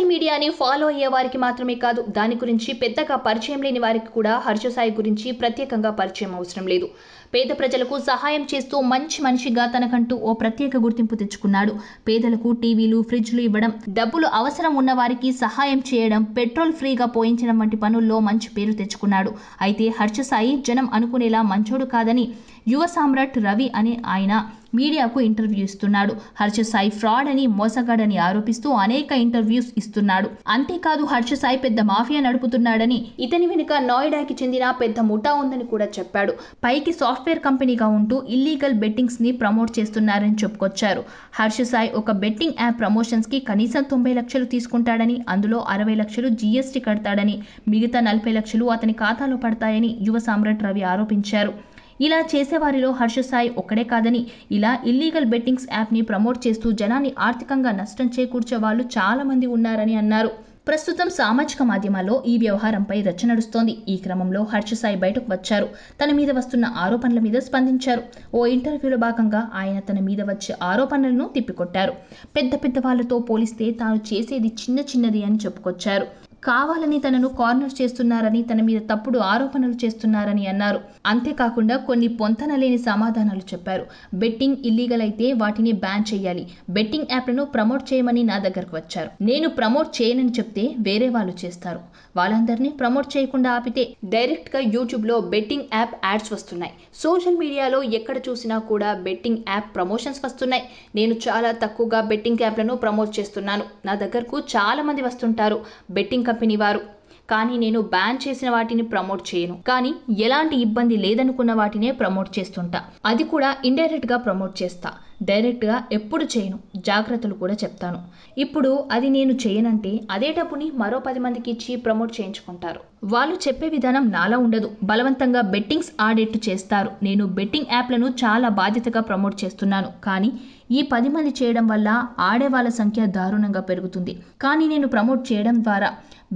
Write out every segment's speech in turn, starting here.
Social మీడియాని follow అయ్యే వారికి మాత్రమే కాదు, దాని గురించి పెద్దగా పరిచయం లేని వారికి కూడా హర్ష సాయి గురించి ప్రత్యేకంగా పరిచయం అవసరం లేదు. పేద ప్రజలకు సహాయం చేస్తూ మంచి మనిషిగా తనకంటూ ఓ ప్రత్యేక గుర్తింపు తెచ్చుకున్నాడు. పేదలకు టీవీలు, ఫ్రిడ్జ్లు ఇవ్వడం, డబ్బులు అవసరం ఉన్న వారికి సహాయం చేయడం, పెట్రోల్ ఫ్రీగా పోయించడం వంటి పనుల్లో మంచి పేరు తెచ్చుకున్నాడు. అయితే హర్ష సాయి జనం అనుకునేలా మంచోడు కాదని యువ సామ్రాట్ రవి అనే ఆయన మీడియాకు ఇంటర్వ్యూ ఇస్తున్నాడు. హర్ష సాయి ఫ్రాడ్ అని, మోసగాడని ఆరోపిస్తూ అనేక ఇంటర్వ్యూస్ ఇస్తున్నాడు. అంతేకాదు హర్ష సాయి పెద్ద మాఫియా నడుపుతున్నాడని, ఇతని వెనుక నోయిడాకి చెందిన పెద్ద ముఠా ఉందని కూడా చెప్పాడు. పైకి సాఫ్ట్వేర్ కంపెనీగా ఉంటూ ఇల్లీగల్ బెట్టింగ్స్ ని ప్రమోట్ చేస్తున్నారని చెప్పుకొచ్చారు. హర్ష సాయి ఒక బెట్టింగ్ యాప్ ప్రమోషన్స్ కి కనీసం 90 లక్షలు తీసుకుంటాడని, అందులో 60 లక్షలు జీఎస్టీ కడతాడని, మిగతా 40 లక్షలు అతని ఖాతాలో పడతాయని యువ సామ్రాట్ రవి ఆరోపించారు. ఇలా చేసేవారిలో హర్ష సాయి ఒక్కడే కాదని, ఇలా ఇల్లీగల్ బెట్టింగ్స్ యాప్ని ప్రమోట్ చేస్తూ జనాన్ని ఆర్థికంగా నష్టం చేకూర్చే వాళ్ళు చాలా మంది ఉన్నారని అన్నారు. ప్రస్తుతం సామాజిక మాధ్యమాల్లో ఈ వ్యవహారంపై రచ్చ నడుస్తోంది. ఈ క్రమంలో హర్ష సాయి బయటకు వచ్చారు. తన మీద వస్తున్న ఆరోపణల మీద స్పందించారు. ఓ ఇంటర్వ్యూలో భాగంగా ఆయన తన మీద వచ్చే ఆరోపణలను తిప్పికొట్టారు. పెద్ద పెద్ద వాళ్లతో పోలిస్తే తాను చేసేది చిన్నది అని చెప్పుకొచ్చారు. కావాలని తనను కార్నర్ చేస్తున్నారని, తన మీద తప్పుడు ఆరోపణలు చేస్తున్నారని అన్నారు. అంతేకాకుండా కొన్ని పొంతనలేని సమాధానాలు చెప్పారు. బెట్టింగ్ ఇల్లీగల్ అయితే వాటిని బ్యాన్ చేయాలి. బెట్టింగ్ యాప్లను ప్రమోట్ చేయమని నా దగ్గరకు వచ్చారు. నేను ప్రమోట్ చేయనని చెప్తే వేరే వాళ్ళు చేస్తారు. వాళ్ళందరినీ ప్రమోట్ చేయకుండా ఆపితే డైరెక్ట్ గా యూట్యూబ్ లో బెట్టింగ్ యాప్ యాడ్స్ వస్తున్నాయి. సోషల్ మీడియాలో ఎక్కడ చూసినా కూడా బెట్టింగ్ యాప్ ప్రమోషన్స్ వస్తున్నాయి. నేను చాలా తక్కువగా బెట్టింగ్ యాప్లను ప్రమోట్ చేస్తున్నాను. నా దగ్గరకు చాలా మంది వస్తుంటారు బెట్టింగ్ కంపెనీ వారు. కానీ నేను బ్యాన్ చేసిన వాటిని ప్రమోట్ చేయను. కానీ ఎలాంటి ఇబ్బంది లేదనుకున్న వాటినే ప్రమోట్ చేస్తుంటా. అది కూడా ఇండైరెక్ట్ గా ప్రమోట్ చేస్తా. డైరెక్ట్ గా ఎప్పుడు చేయను. జాగ్రత్తలు కూడా చెప్తాను. ఇప్పుడు అది నేను చేయనంటే అదే డబ్బుని మరో 10 మందికి ఇచ్చి ప్రమోట్ చేయించుకుంటారు. వాళ్ళు చెప్పే విధానం నాలా ఉండదు. బలవంతంగా బెట్టింగ్స్ ఆడేట్టు చేస్తారు. నేను బెట్టింగ్ యాప్లను చాలా బాధ్యతగా ప్రమోట్ చేస్తున్నాను. కానీ ఈ 10 మంది చేయడం వల్ల ఆడే వాళ్ళ సంఖ్య దారుణంగా పెరుగుతుంది. కానీ నేను ప్రమోట్ చేయడం ద్వారా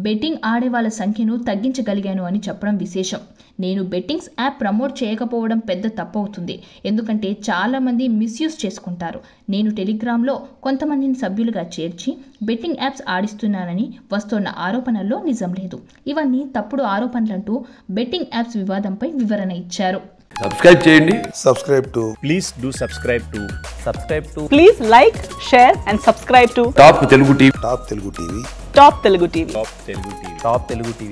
బెట్టింగ్ ఆడే వాళ్ళ సంఖ్యను తగ్గించగలిగాను అని చెప్పడం విశేషం. నేను బెట్టింగ్స్ యాప్ ప్రమోట్ చేయకపోవడం పెద్ద తప్పు అవుతుంది. ఎందుకంటే చాలా మంది మిస్యూజ్ చేసుకుంటారు. నేను టెలిగ్రామ్లో కొంతమందిని సభ్యులుగా చేర్చి బెట్టింగ్ యాప్స్ ఆడిస్తున్నానని వస్తున్న ఆరోపణల్లో నిజం లేదు. ఇవన్నీ తప్పుడు ఆరోపణలంటూ బెట్టింగ్ యాప్స్ వివాదంపై వివరణ ఇచ్చారు. సబ్స్క్రైబ్ చేయండి. Please do subscribe to. Please like, share and subscribe to top Telugu TV. Top Telugu TV.